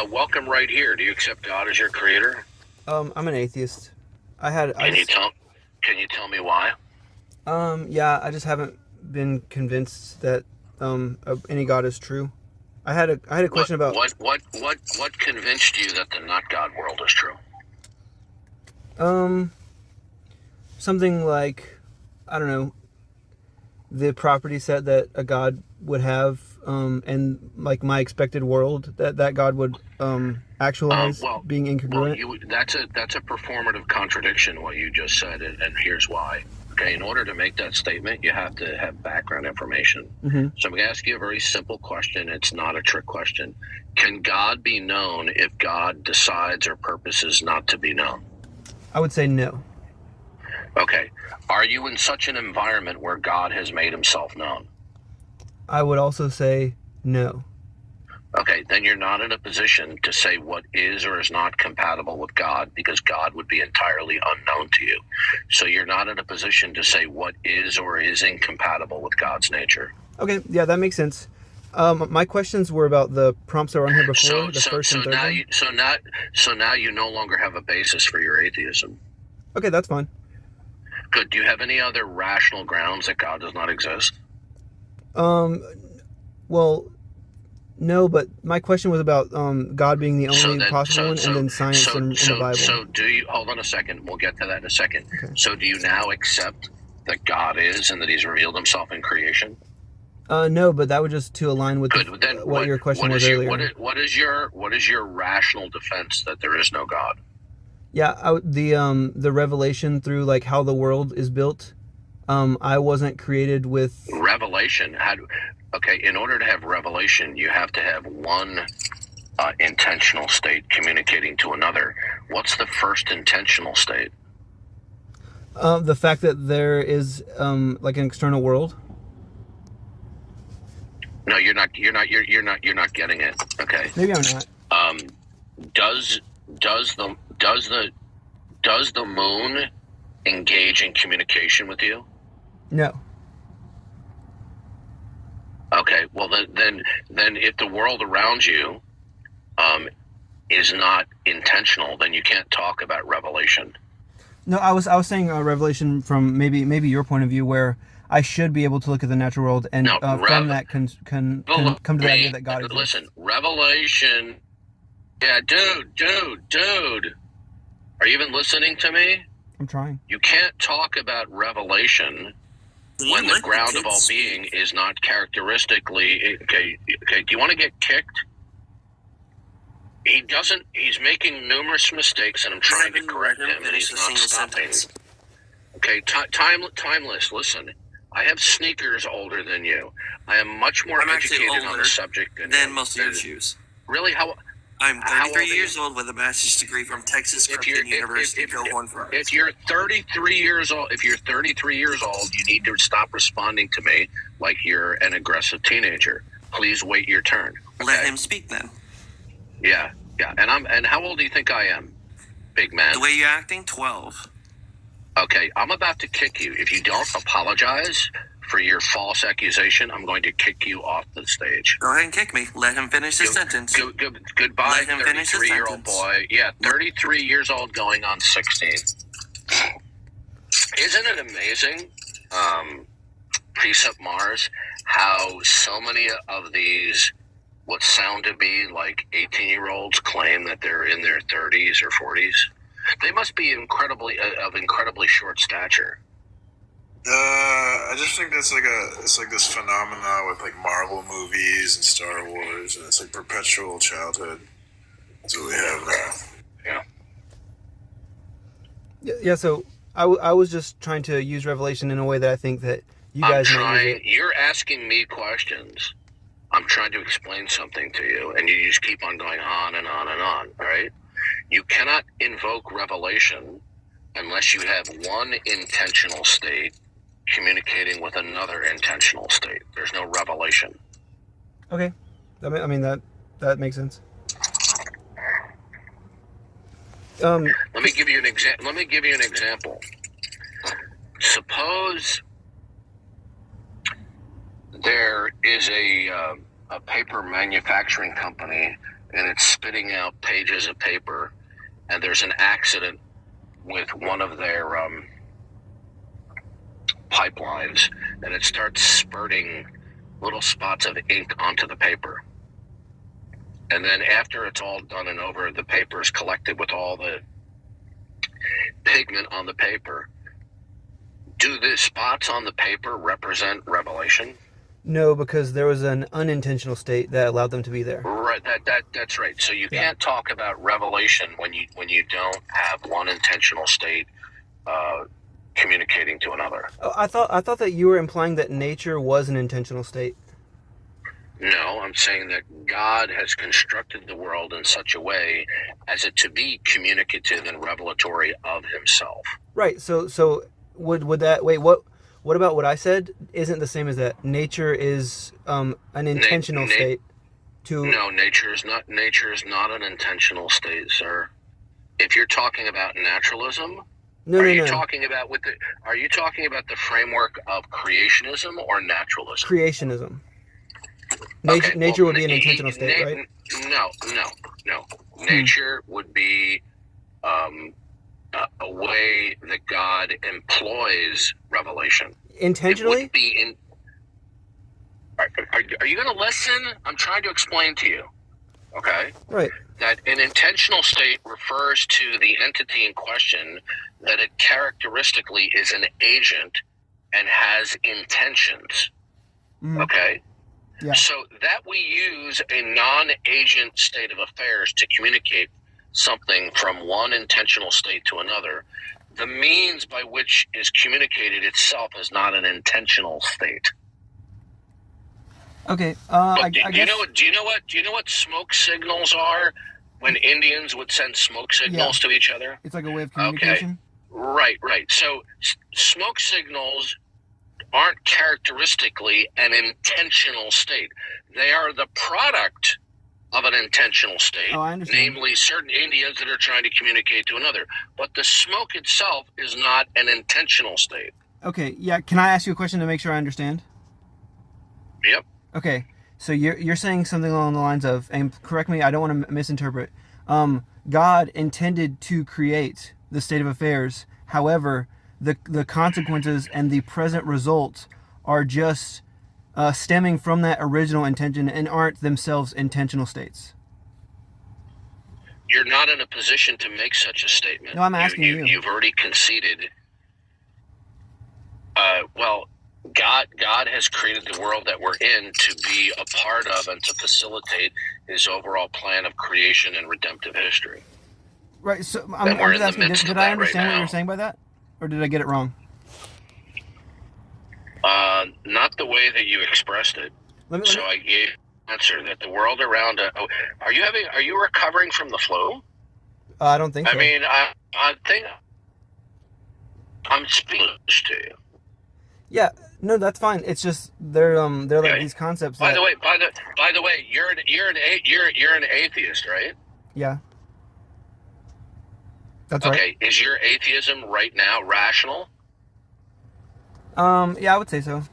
Welcome right here. Do you accept God as your creator? I'm an atheist. Can you tell me why? Yeah, I just haven't been convinced that any God is true. I had a What question about what what what convinced you that the not God world is true? um something like, I don't know, the property set that a God would have, and like my expected world that God would actualize Well, being incongruent. that's a performative contradiction what you just said, and here's why. Okay, in order to make that statement, you have to have background information. Mm-hmm. So I'm going to ask you a very simple question. It's not a trick question. Can God be known if God decides or purposes not to be known? I would say no. Okay. Are you in such an environment where God has made himself known? I would also say no. Okay, then you're not in a position to say what is or is not compatible with God, because God would be entirely unknown to you. So you're not in a position to say what is or is incompatible with God's nature. Okay, yeah, that makes sense. My questions were about the prompts that were on here before, the first and third one. So now you no longer have a basis for your atheism. Okay, that's fine. Good. Do you have any other rational grounds that God does not exist? Well, no, but my question was about God being the only possible one, and then science in the Bible. So do you, hold on a second, we'll get to that in a second. Okay. So do you now accept that God is and that he's revealed himself in creation? No, but that would just to align with what your question was earlier. What is your rational defense that there is no God? Yeah, the revelation through like how the world is built. I wasn't created with revelation. Okay, in order to have revelation, you have to have one intentional state communicating to another. What's the first intentional state? The fact that there is like an external world. No, you're not getting it. Okay. Maybe I'm not. Does the moon engage in communication with you? No. Okay. Well, then if the world around you is not intentional, then you can't talk about revelation. No, I was saying revelation from maybe your point of view, where I should be able to look at the natural world and from that can come to the idea that God exists. Listen, revelation. Yeah, dude. Are you even listening to me? I'm trying. You can't talk about revelation when the ground of all being is not characteristically okay. Do you want to get kicked? He doesn't. He's making numerous mistakes, and I'm trying to correct him, and he's not stopping. Okay, timeless. Listen, I have sneakers older than you. I am much more educated on the subject than most of your shoes. Really? I'm 33 years old with a master's degree from Texas Christian University. If you're 33 years old, you need to stop responding to me like you're an aggressive teenager. Please wait your turn. Okay? Let him speak then. Yeah. And how old do you think I am, big man? The way you're acting, 12. Okay, I'm about to kick you. If you don't apologize for your false accusation, I'm going to kick you off the stage. Go ahead and kick me. Let him finish his sentence. Goodbye, 33-year-old boy. Yeah, 33 years old going on 16. Isn't it amazing, Pre-Sup Mars, how so many of these what sound to be like 18-year-olds claim that they're in their 30s or 40s? They must be incredibly short stature. I just think that's it's like this phenomena with like Marvel movies and Star Wars, and it's like perpetual childhood. That's what we have now. Yeah. So I was just trying to use revelation in a way that I think that you guys might use it. You're asking me questions. I'm trying to explain something to you, and you just keep on going on and on and on. All right. You cannot invoke revelation unless you have one intentional state communicating with another intentional state. There's no revelation. Okay. I mean that makes sense. Let me give you an example. Suppose there is a paper manufacturing company and it's spitting out pages of paper, and there's an accident with one of their pipelines, and it starts spurting little spots of ink onto the paper. And then after it's all done and over, the paper is collected with all the pigment on the paper. Do the spots on the paper represent revelation? No, because there was an unintentional state that allowed them to be there. Right, that's right. So you can't talk about revelation when you don't have one intentional state communicating to another. Oh, I thought that you were implying that nature was an intentional state. No, I'm saying that God has constructed the world in such a way as it to be communicative and revelatory of himself. Right. So would that wait? What about what I said? Isn't the same as that? Nature is an intentional state. No, nature is not an intentional state, sir. If you're talking about naturalism, are you talking about the framework of creationism or naturalism? Creationism. Okay, nature would be an intentional state, right? No. Nature would be a way that God employs revelation. Intentionally? It would be are you going to listen? I'm trying to explain to you. Okay? Right. That an intentional state refers to the entity in question, that it characteristically is an agent and has intentions. Mm-hmm. Okay? Yeah. So that we use a non-agent state of affairs to communicate something from one intentional state to another, the means by which is communicated itself is not an intentional state. Okay. Do you know what smoke signals are? When Indians would send smoke signals to each other, it's like a way of communication. Okay. Right. So smoke signals aren't characteristically an intentional state. They are the product of an intentional state, namely certain Indians that are trying to communicate to another. But the smoke itself is not an intentional state. Okay, yeah. Can I ask you a question to make sure I understand? Yep. Okay, so you're saying something along the lines of, and correct me, I don't want to misinterpret. God intended to create the state of affairs. However, the consequences and the present results are just stemming from that original intention and aren't themselves intentional states. You're not in a position to make such a statement. No, I'm asking you. You've already conceded. God has created the world that we're in to be a part of and to facilitate his overall plan of creation and redemptive history. Right. So I'm just asking, did I understand what you're saying by that? Or did I get it wrong? Not the way that you expressed it. I gave an answer that the world around. Are you recovering from the flu? I don't think so. I mean, I think I'm speaking to you. Yeah, no, that's fine. It's just they're like these concepts. By the way, you're an atheist, right? Yeah. That's right. Okay, is your atheism right now rational? Yeah, I would say so.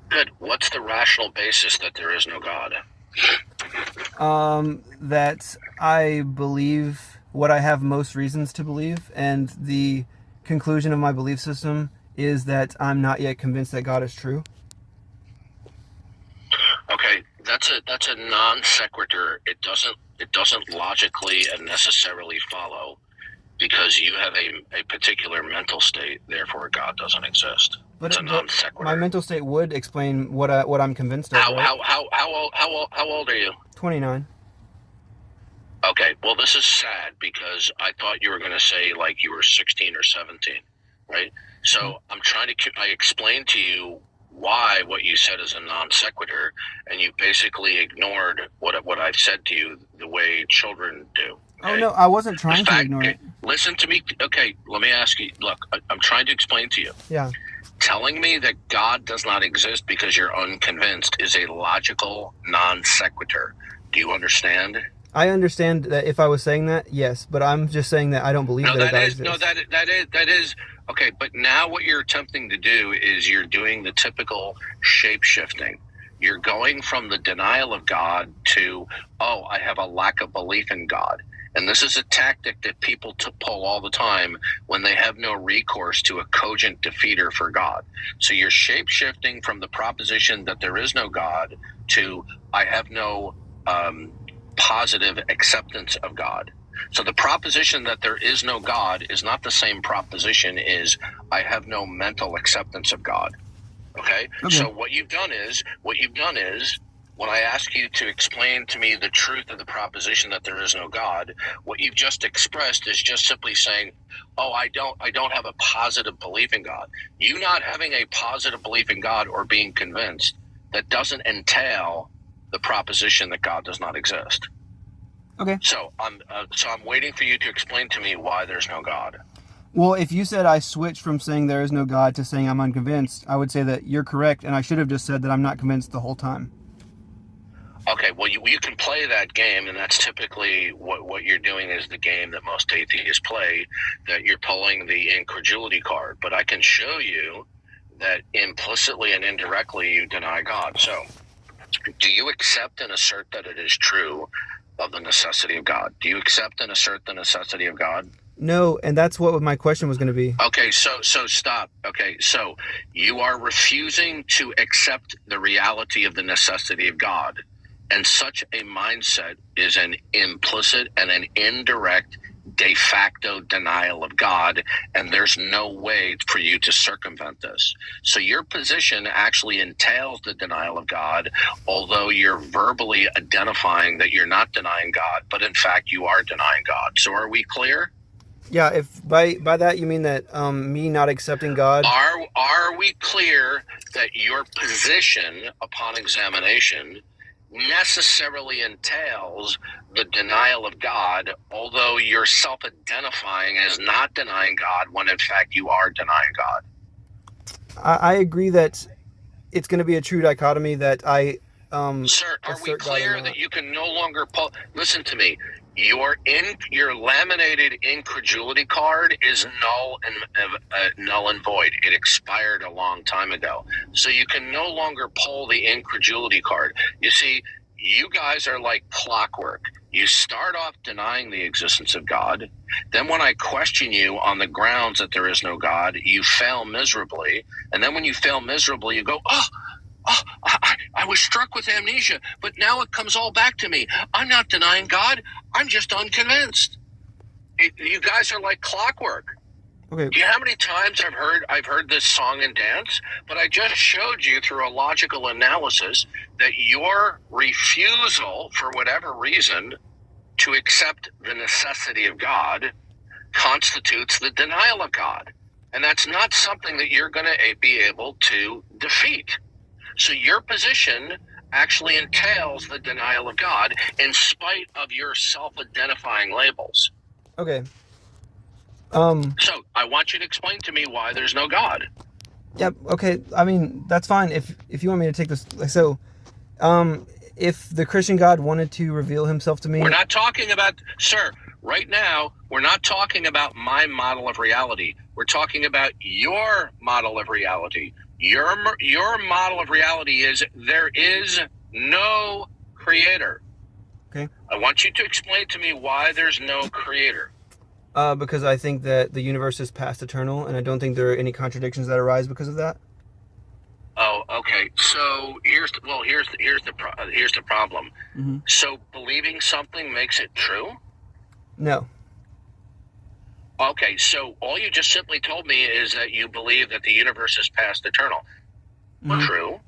Good. What's the rational basis that there is no God? That I believe what I have most reasons to believe, and the conclusion of my belief system is that I'm not yet convinced that God is true. Okay, that's a non sequitur. It doesn't logically and necessarily follow, because you have a particular mental state, therefore God doesn't exist. But it's a non sequitur. My mental state would explain what I'm convinced of. How old are you? 29. Okay, well, this is sad because I thought you were going to say like you were 16 or 17, right? So I explained to you why what you said is a non sequitur, and you basically ignored what I've said to you the way children do. Okay? Oh, no, I wasn't trying to ignore it. Listen to me. Okay, let me ask you. Look, I'm trying to explain to you. Yeah. Telling me that God does not exist because you're unconvinced is a logical non sequitur. Do you understand? I understand that if I was saying that, yes, but I'm just saying that I don't believe that God exists. No, that is okay. But now what you're attempting to do is you're doing the typical shape shifting. You're going from the denial of God to, oh, I have a lack of belief in God. And this is a tactic that people pull all the time when they have no recourse to a cogent defeater for God. So you're shape-shifting from the proposition that there is no God to, I have no positive acceptance of God. So the proposition that there is no God is not the same proposition as I have no mental acceptance of God. Okay? So what you've done is, when I ask you to explain to me the truth of the proposition that there is no God, what you've just expressed is just simply saying, oh, I don't have a positive belief in God. You not having a positive belief in God or being convinced, that doesn't entail the proposition that God does not exist. Okay. So I'm waiting for you to explain to me why there's no God. Well, if you said I switched from saying there is no God to saying I'm unconvinced, I would say that you're correct, and I should have just said that I'm not convinced the whole time. Okay, well, you can play that game, and that's typically what you're doing is the game that most atheists play, that you're pulling the incredulity card. But I can show you that implicitly and indirectly you deny God. So do you accept and assert that it is true of the necessity of God? Do you accept and assert the necessity of God? No, and that's what my question was going to be. Okay, so stop. Okay, so you are refusing to accept the reality of the necessity of God. And such a mindset is an implicit and an indirect de facto denial of God, and there's no way for you to circumvent this. So your position actually entails the denial of God, although you're verbally identifying that you're not denying God, but in fact you are denying God. So are we clear? Yeah, if by that you mean that me not accepting God. Are we clear that your position upon examination necessarily entails the denial of God, although you're self-identifying as not denying God when in fact you are denying God? I agree that it's going to be a true dichotomy that I Sir, are we assert God or clear not. that you can no longer listen to me? Your laminated incredulity card is null and void. It expired a long time ago. So you can no longer pull the incredulity card. You see, you guys are like clockwork. You start off denying the existence of God. Then when I question you on the grounds that there is no God, you fail miserably. And then when you fail miserably, you go, I was struck with amnesia, but now it comes all back to me. I'm not denying God. I'm just unconvinced. You guys are like clockwork. Okay. Do you know how many times I've heard this song and dance? But I just showed you through a logical analysis that your refusal, for whatever reason, to accept the necessity of God constitutes the denial of God. And that's not something that you're going to be able to defeat. So your position actually entails the denial of God in spite of your self-identifying labels. Okay. So I want you to explain to me why there's no God. Yep. Okay. I mean, that's fine if you want me to take this. So, if the Christian God wanted to reveal himself to me. We're not talking about, sir, right now, we're not talking about my model of reality. We're talking about your model of reality. Your model of reality is there is no creator. Okay. I want you to explain to me why there's no creator. Because I think that the universe is past eternal, and I don't think there are any contradictions that arise because of that. Oh, okay. So here's the problem. Mm-hmm. So believing something makes it true? No. Okay, so all you just simply told me is that you believe that the universe is past eternal. Mm-hmm. True.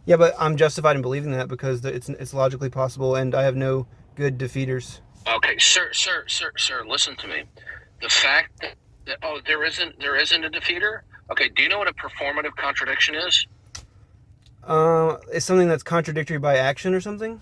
Yeah, but I'm justified in believing that because it's logically possible, and I have no good defeaters. Okay, sir, listen to me. The fact that there isn't a defeater. Okay, do you know what a performative contradiction is? It's something that's contradictory by action or something.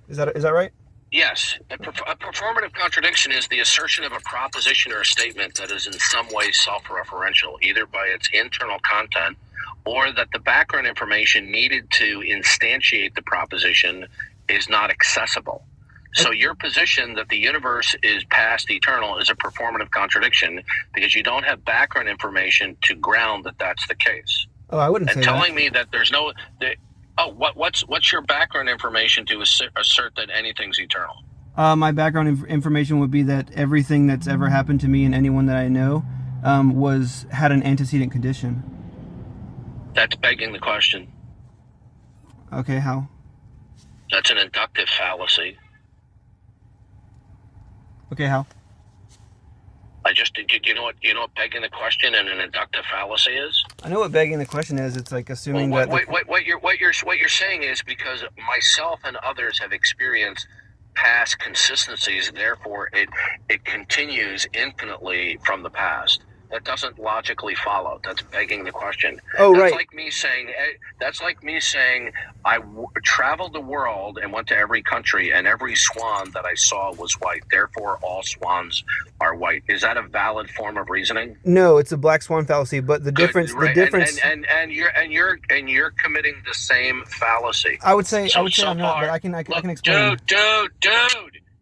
Is that right? Yes. A performative contradiction is the assertion of a proposition or a statement that is in some way self-referential, either by its internal content or that the background information needed to instantiate the proposition is not accessible. So your position that the universe is past eternal is a performative contradiction because you don't have background information to ground that that's the case. Oh, I wouldn't say and telling me that there's no... Oh, what's your background information to assert that anything's eternal? My background information would be that everything that's ever happened to me and anyone that I know had an antecedent condition. That's begging the question. Okay, how? That's an inductive fallacy. Okay, how? You know what begging the question and an inductive fallacy is? I know what begging the question is. It's like assuming Well, that what you're saying is because myself and others have experienced past consistencies, therefore it continues infinitely from the past. That doesn't logically follow. That's begging the question. Oh, that's right. That's like me saying I traveled the world and went to every country, and every swan that I saw was white. Therefore, all swans are white. Is that a valid form of reasoning? No, it's a black swan fallacy. But the difference, right. the difference, and you're committing the same fallacy. I would say I'm not, but I can explain. Dude,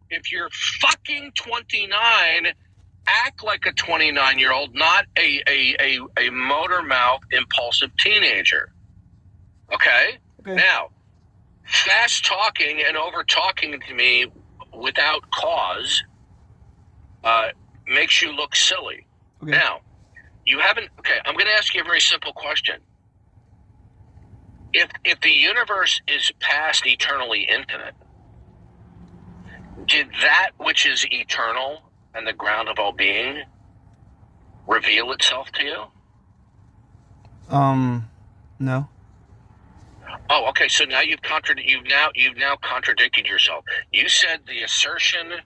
if you're fucking 29. Act like a 29-year-old, not a motor mouth impulsive teenager. Okay? Now, fast talking and over talking to me without cause makes you look silly. Okay. Now, I'm going to ask you a very simple question. If the universe is past eternally infinite, did that which is eternal and the ground of all being reveal itself to you? No. Oh, okay. So now you've now contradicted yourself. You said the assertion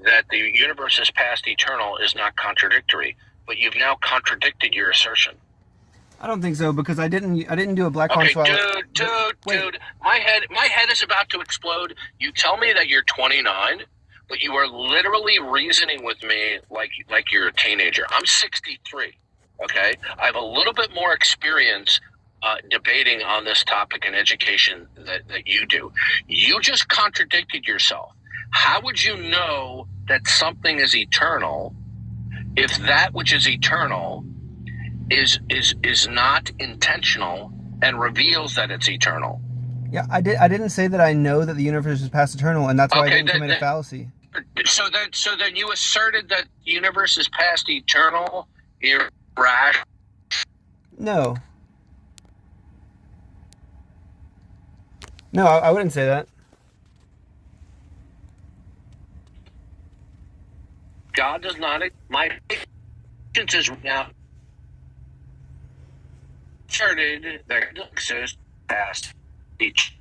that the universe is past eternal is not contradictory, but you've now contradicted your assertion. I don't think so because I didn't do a black hole. Okay, dude. My head is about to explode. You tell me that you're 29. But you are literally reasoning with me like you're a teenager. I'm 63, okay? I have a little bit more experience debating on this topic in education that you do. You just contradicted yourself. How would you know that something is eternal if that which is eternal is not intentional and reveals that it's eternal? Yeah, I didn't say that I know that the universe is past eternal, and that's why I didn't commit a fallacy. So then you asserted that the universe is past eternal, irrational. No, I wouldn't say that. God does not. My patience is now asserted that exists past each.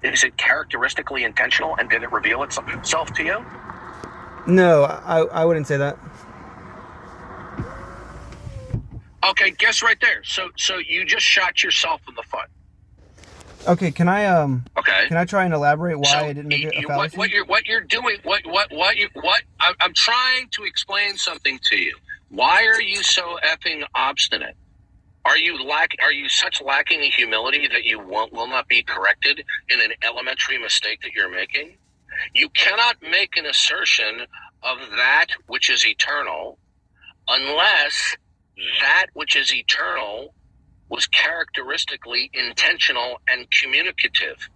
Is it characteristically intentional, and did it reveal itself to you? No, I wouldn't say that. Okay, guess right there. So you just shot yourself in the foot. Okay, can I try and elaborate why I didn't make a fallacy? What you're doing? I'm trying to explain something to you. Why are you so effing obstinate? Are you such lacking in humility that you will not be corrected in an elementary mistake that you're making? You cannot make an assertion of that which is eternal unless that which is eternal was characteristically intentional and communicative.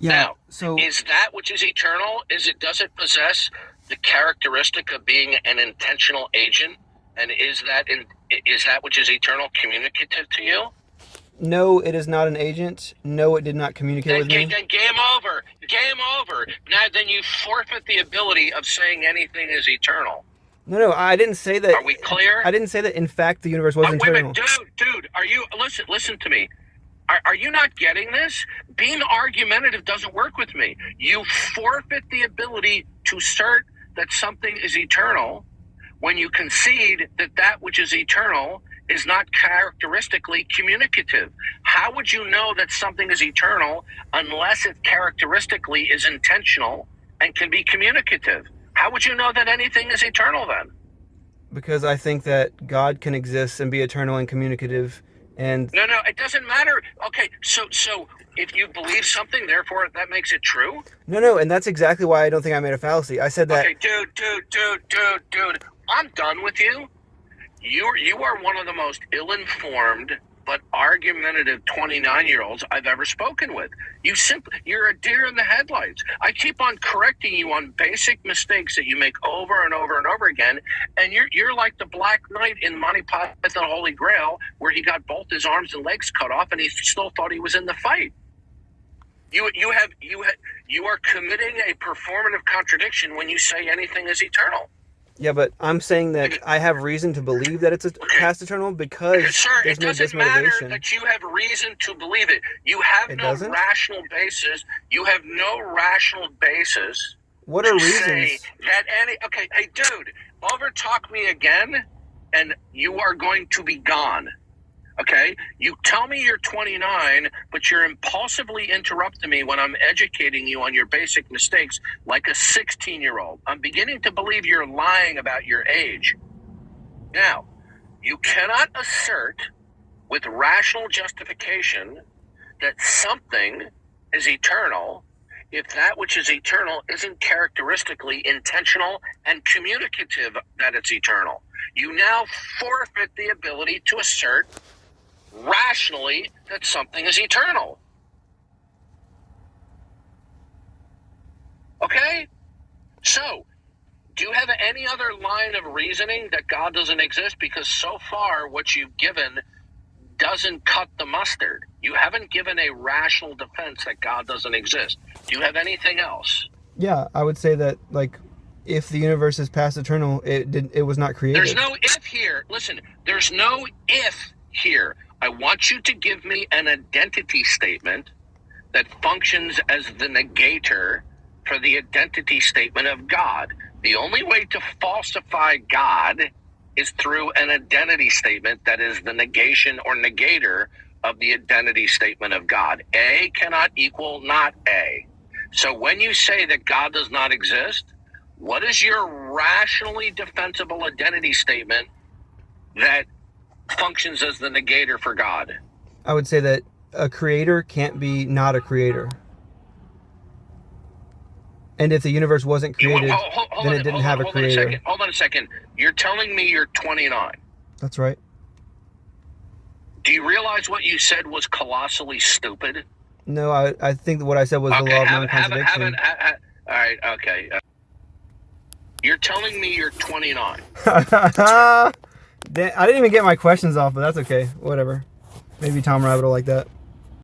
Yeah. Now, so is that which is eternal? Does it possess the characteristic of being an intentional agent? And is that which is eternal communicative to you? No, it is not an agent. No, it did not communicate with me. Then game over. Now then you forfeit the ability of saying anything is eternal. No, I didn't say that. Are we clear? I didn't say that. In fact, the universe was eternal. Dude, are you listen to me? Are you not getting this? Being argumentative doesn't work with me. You forfeit the ability to assert that something is eternal when you concede that which is eternal is not characteristically communicative. How would you know that something is eternal unless it characteristically is intentional and can be communicative? How would you know that anything is eternal then? Because I think that God can exist and be eternal and communicative. And no, it doesn't matter. Okay, so if you believe something, therefore that makes it true? No, and that's exactly why I don't think I made a fallacy. I said that. Okay, dude, I'm done with you. You are one of the most ill-informed but argumentative 29-year-olds I've ever spoken with. You're a deer in the headlights. I keep on correcting you on basic mistakes that you make over and over and over again, and you're like the Black Knight in Monty Python and the Holy Grail, where he got both his arms and legs cut off, and he still thought he was in the fight. You are committing a performative contradiction when you say anything is eternal. Yeah, but I'm saying that I have reason to believe that it's a past eternal because Sir, there's it no doesn't matter dismotivation. that you have reason to believe it. You have no doesn't? rational basis. You have no rational basis. What are to say reasons? that okay, hey, dude, overtalk me again, and you are going to be gone. Okay? You tell me you're 29, but you're impulsively interrupting me when I'm educating you on your basic mistakes like a 16-year-old. I'm beginning to believe you're lying about your age. Now, you cannot assert with rational justification that something is eternal if that which is eternal isn't characteristically intentional and communicative that it's eternal. You now forfeit the ability to assert rationally that something is eternal. Okay? So, do you have any other line of reasoning that God doesn't exist? Because so far what you've given doesn't cut the mustard. You haven't given a rational defense that God doesn't exist. Do you have anything else? Yeah, I would say that, like, if the universe is past eternal, it was not created. There's no if here. Listen, there's no if here. I want you to give me an identity statement that functions as the negator for the identity statement of God. The only way to falsify God is through an identity statement that is the negation or negator of the identity statement of God. A cannot equal not A. So when you say that God does not exist, what is your rationally defensible identity statement that functions as the negator for God? I would say that a creator can't be not a creator. And if the universe wasn't created, then it didn't have a creator. Hold on a second. You're telling me you're 29. That's right. Do you realize what you said was colossally stupid? No, I think that what I said was the law of non-contradiction. All right, okay. You're telling me you're 29. I didn't even get my questions off, but that's okay. Whatever. Maybe Tom Rabbit will like that.